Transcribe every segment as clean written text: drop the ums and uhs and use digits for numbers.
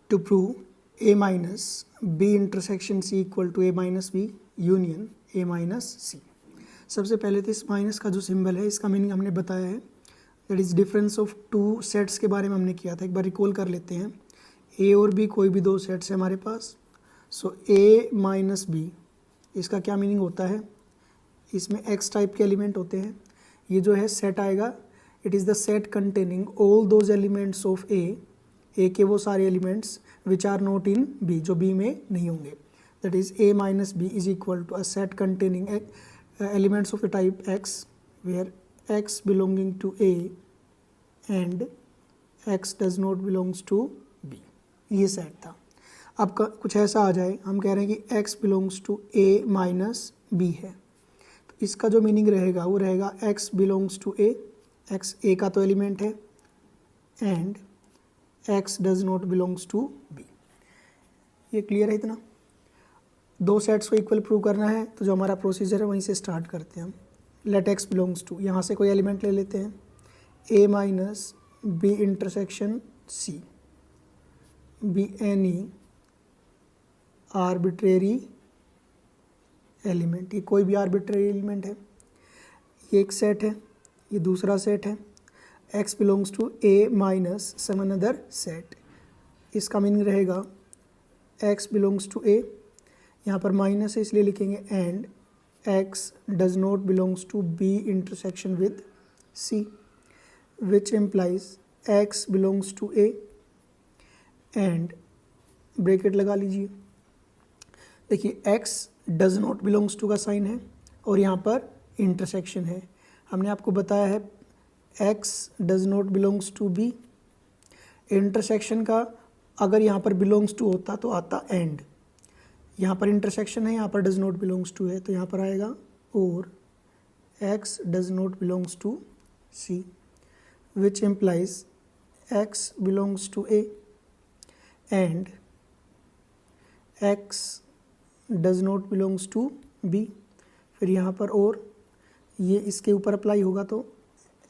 to prove a minus b intersection c equal to a minus b union a minus c। सबसे पहले तो इस minus का जो सिंबल है इसका मीनिंग हमने बताया है, that is difference of two sets के बारे में हमने किया था। एक बार रिकॉल कर लेते हैं। ए और बी कोई भी दो सेट्स है हमारे पास, सो ए माइनस बी, इसका क्या मीनिंग होता है, इसमें एक्स टाइप के एलिमेंट होते हैं। ये जो है सेट आएगा, it is the set containing all those elements of A के वो सारे elements which are not in B, जो बी में नहीं होंगे। That is A minus B is equal to a set containing elements of the type x where x belonging to A and x does not belongs to B. ये set था। अब कुछ ऐसा आ जाए, हम कह रहे हैं कि x belongs to A minus B है, तो इसका जो मीनिंग रहेगा वो रहेगा x belongs to A, x A का तो एलिमेंट है, and x does not belongs to B. ये क्लियर है इतना? दो सेट्स को इक्वल प्रूव करना है तो जो हमारा प्रोसीजर है वहीं से स्टार्ट करते हैं हम। लेट एक्स बिलोंग्स टू, यहाँ से कोई एलिमेंट ले लेते हैं, A minus B intersection C B any arbitrary element. ये कोई भी आर्बिट्रेरी एलिमेंट है। ये एक सेट है, ये दूसरा सेट है। x belongs to a minus some another set, इसका मीनिंग रहेगा x बिलोंग्स टू a, यहाँ पर माइनस है इसलिए लिखेंगे and x does not belongs to b intersection with c, which implies x belongs to a and bracket लगा लीजिए। देखिए x does not belongs to का साइन है और यहाँ पर इंटरसेक्शन है। हमने आपको बताया है x does not belongs to B. Intersection का अगर यहाँ पर बिलोंग्स टू होता तो आता एंड, यहाँ पर इंटरसेक्शन है, यहाँ पर डज नॉट बिलोंग्स टू है, तो यहाँ पर आएगा और x does not belongs to c, which implies x belongs to a and x does not belongs to b। फिर यहाँ पर और ये इसके ऊपर अप्लाई होगा तो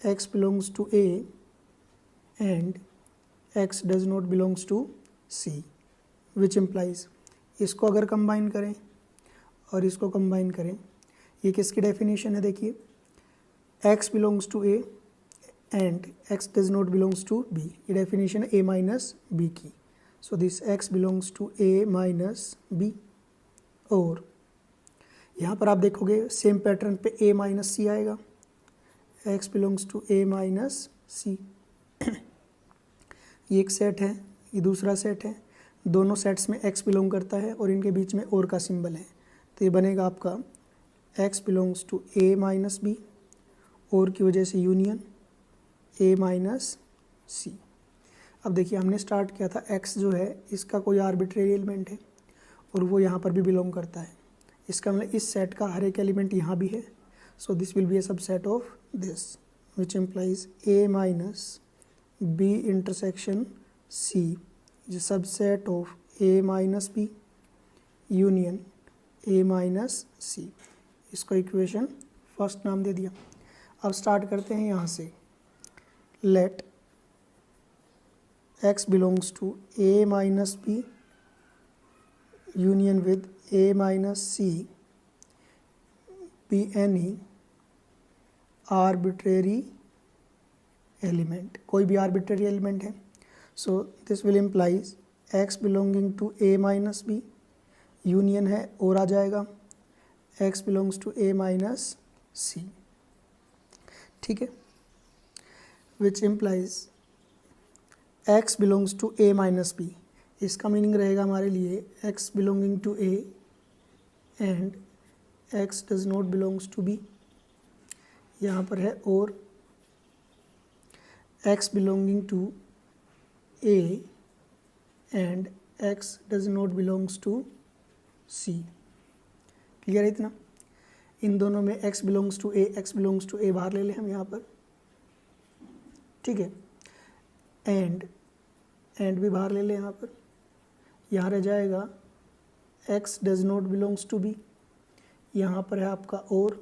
x belongs to a and x does not belongs to c, which implies, इसको अगर कंबाइन करें और इसको कंबाइन करें, ये किसकी डेफिनेशन है? देखिए x belongs to a and x does not belongs to b, ये डेफिनेशन है a माइनस b की। So this x belongs to a minus b। और यहाँ पर आप देखोगे सेम पैटर्न पे a माइनस c आएगा, x belongs to a minus c। ये एक सेट है, ये दूसरा सेट है, दोनों सेट्स में x बिलोंग करता है और इनके बीच में और का सिंबल है, तो ये बनेगा आपका x belongs to a minus b और की वजह से यूनियन a माइनस c। अब देखिए हमने स्टार्ट किया था x जो है इसका कोई आर्बिट्रेरी एलिमेंट है और वो यहाँ पर भी बिलोंग करता है, इसका मतलब इस सेट का हर एक एलिमेंट यहाँ भी है। So this will be a subset of this, which implies a minus b intersection c is subset of a minus b union a minus c। इसको इक्वेशन फर्स्ट नाम दे दिया। अब स्टार्ट करते हैं यहाँ से। Let x belongs to a minus b union with a minus c be any arbitrary element, कोई भी arbitrary element है। so this will implies x belonging to a minus b union है और आ जाएगा x belongs to a minus c, ठीक है, which implies x belongs to a minus b। इसका meaning रहेगा हमारे लिए x belonging to a and x does not belongs to b। यहाँ पर है और x belonging to a and x does not belongs to c। Clear है इतना? इन दोनों में x belongs to a बाहर ले लें हम यहाँ पर, ठीक है, एंड भी बाहर ले लें यहाँ पर। यहाँ रह जाएगा x does not belongs to b, यहाँ पर है आपका और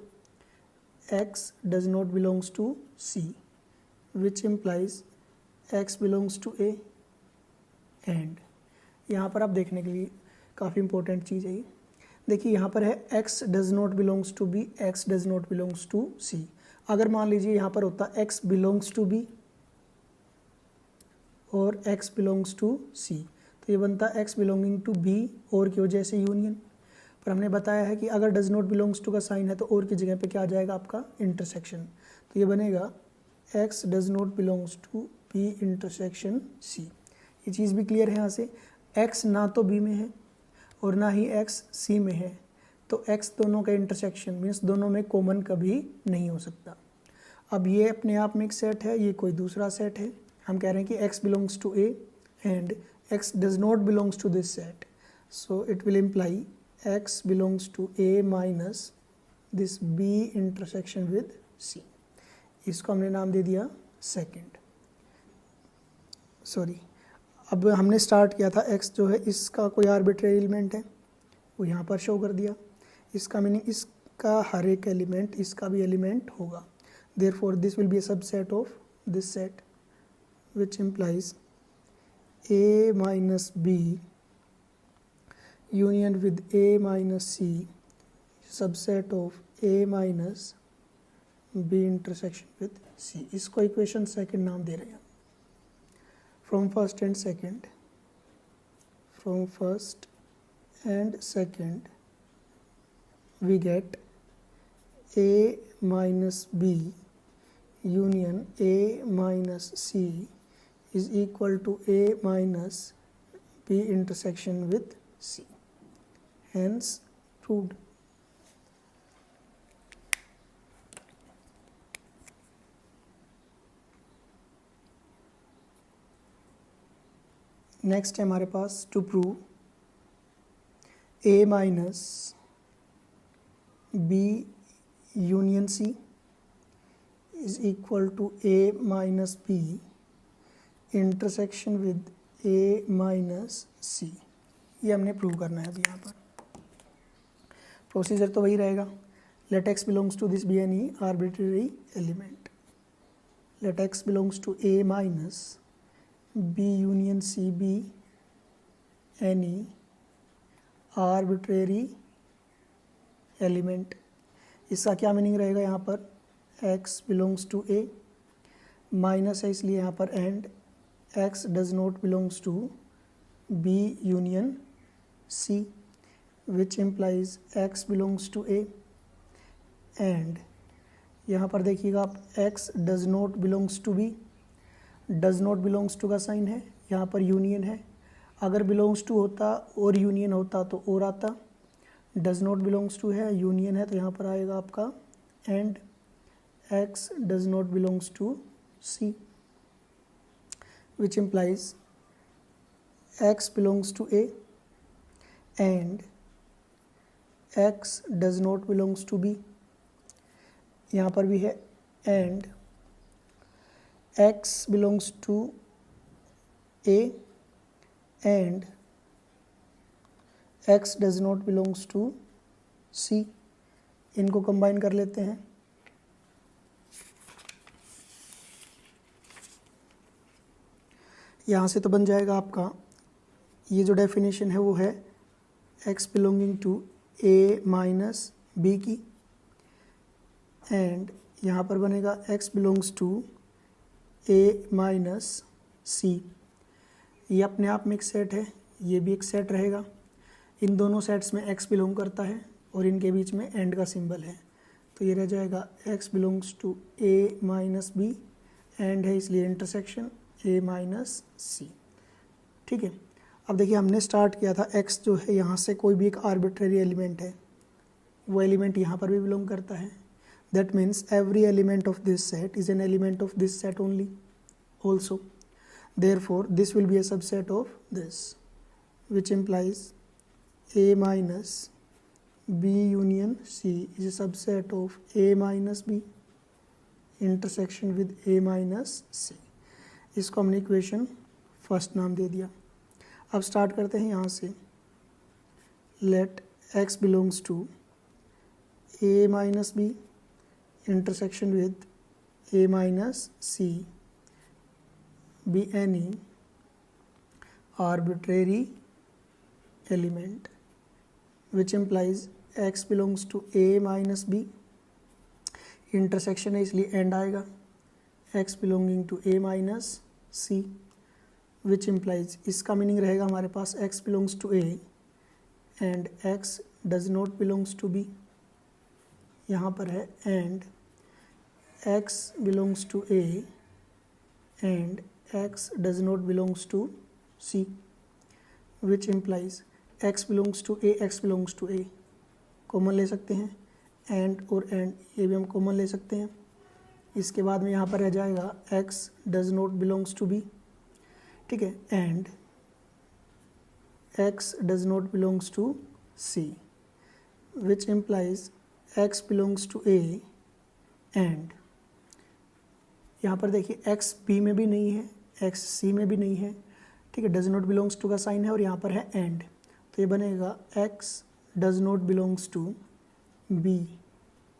x does not belongs to c, which implies x belongs to a and यहाँ पर आप देखने के लिए काफ़ी इंपॉर्टेंट चीज़ है ये। देखिए यहाँ पर है x does not belongs to B, x does not belongs to C. अगर मान लीजिए यहाँ पर होता x बिलोंग्स टू बी और x बिलोंग्स टू सी, तो ये बनता x बिलोंगिंग टू बी और की वजह से यूनियन। पर हमने बताया है कि अगर डज नॉट बिलोंग्स टू का साइन है तो और की जगह पे क्या आ जाएगा आपका इंटरसेक्शन, तो ये बनेगा x does not belongs to B intersection C. ये चीज़ भी क्लियर है यहाँ से, x ना तो b में है और ना ही x c में है, तो x दोनों का इंटरसेक्शन मीन्स दोनों में कॉमन कभी नहीं हो सकता। अब ये अपने आप में एक सेट है, ये कोई दूसरा सेट है। हम कह रहे हैं कि x belongs to a and x does not belongs to this set, so it will imply x belongs to a minus this b intersection with c। इसको हमने नाम दे दिया सेकेंड। सॉरी, अब हमने स्टार्ट किया था x जो है इसका कोई आर्बिट्रेरी एलिमेंट है, वो यहाँ पर शो कर दिया। इसका मीनिंग इसका हर एक एलिमेंट इसका भी एलिमेंट होगा। Therefore this will be a subset of this set which implies a minus b union with a minus c subset of a minus b intersection with c। इसको equation second नाम दे रहे हैं। From first and second, from first and second we get a minus b union a minus c is equal to a minus b intersection with c, hence proved। Next है हमारे पास to prove a minus b union c is equal to a minus b intersection with a minus c। ये हमने prove करना है अभी। यहाँ पर प्रोसीजर तो वही रहेगा, let x belongs to this be any arbitrary element, let x belongs to a minus b union c be any arbitrary element. इसका क्या मीनिंग रहेगा, यहाँ पर x belongs to a minus है इसलिए यहाँ पर and x does not belongs to b union c which implies x belongs to a and यहाँ पर देखिएगा आप x does not belongs to b, does not belongs to का sign है, यहाँ पर यूनियन है। अगर belongs to होता और यूनियन होता तो और आता, does not belongs to है, यूनियन है, तो यहाँ पर आएगा आपका and x does not belongs to c which implies x belongs to a and x does not belongs to b। यहाँ पर भी है and x belongs to a and x does not belongs to c। इनको combine कर लेते हैं। यहाँ से तो बन जाएगा आपका, ये जो डेफिनेशन है वो है x belonging to a minus B की एंड यहाँ पर बनेगा x belongs to a minus C. ये अपने आप में एक सेट है, ये भी एक सेट रहेगा। इन दोनों सेट्स में x बिलोंग करता है और इनके बीच में एंड का सिंबल है, तो ये रह जाएगा x belongs to a minus B and है इसलिए इंटरसेक्शन a माइनस सी। ठीक है, अब देखिए हमने स्टार्ट किया था x जो है यहाँ से कोई भी एक आर्बिट्रेरी एलिमेंट है, वो एलिमेंट यहाँ पर भी बिलोंग करता है। That means every element of this set is an element of this set only also, therefore this will be a subset of this which implies a minus b union c is a subset of a minus b intersection with a minus c। इसको हमने equation first नाम दे दिया। अब start करते हैं यहाँ से, let x belongs to a minus B intersection with a minus C B any arbitrary element which implies x belongs to a minus B, intersection है इसलिए एंड आएगा, x belonging to a minus C, which implies इसका meaning रहेगा हमारे पास x belongs to a and x does not belongs to b, यहाँ पर है and x belongs to a and x does not belongs to c, which implies x belongs to a, x belongs to a common ले सकते हैं, and और and ये भी हम कॉमन ले सकते हैं। इसके बाद में यहाँ पर रह जाएगा x does not belongs to b, ठीक है, and x does not belongs to c, which implies x belongs to a and यहाँ पर देखिए x b में भी नहीं है, x c में भी नहीं है, ठीक है, डज नॉट बिलोंग्स टू का साइन है और यहाँ पर है एंड, तो ये बनेगा x does not belongs to b,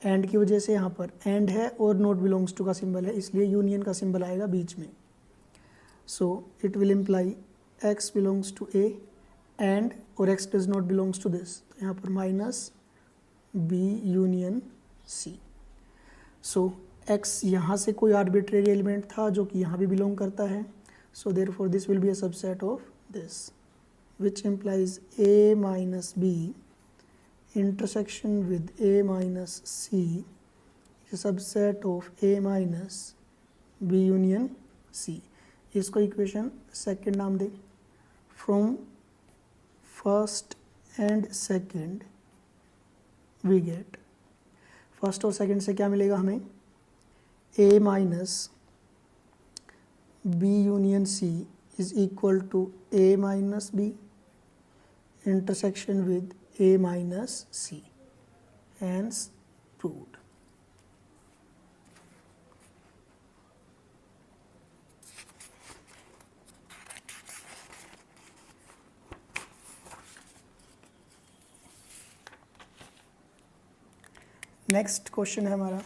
and की वजह से यहाँ पर एंड है और नॉट बिलोंग्स टू का सिंबल है इसलिए यूनियन का सिंबल आएगा बीच में। So it will imply x belongs to a and और x does not belongs to this, तो यहाँ पर minus b union c। So x यहाँ से कोई आर्बिट्रेरी एलिमेंट था जो कि यहाँ भी बिलोंग करता है, so therefore this will be a subset of this, which implies a minus b intersection with a minus c is a subset of a minus b union c। इसको equation second नाम दें। From first and second we get, first और second से क्या मिलेगा हमें, a minus b union c is equal to a minus b intersection with a minus c, hence proved। Next question है हमारा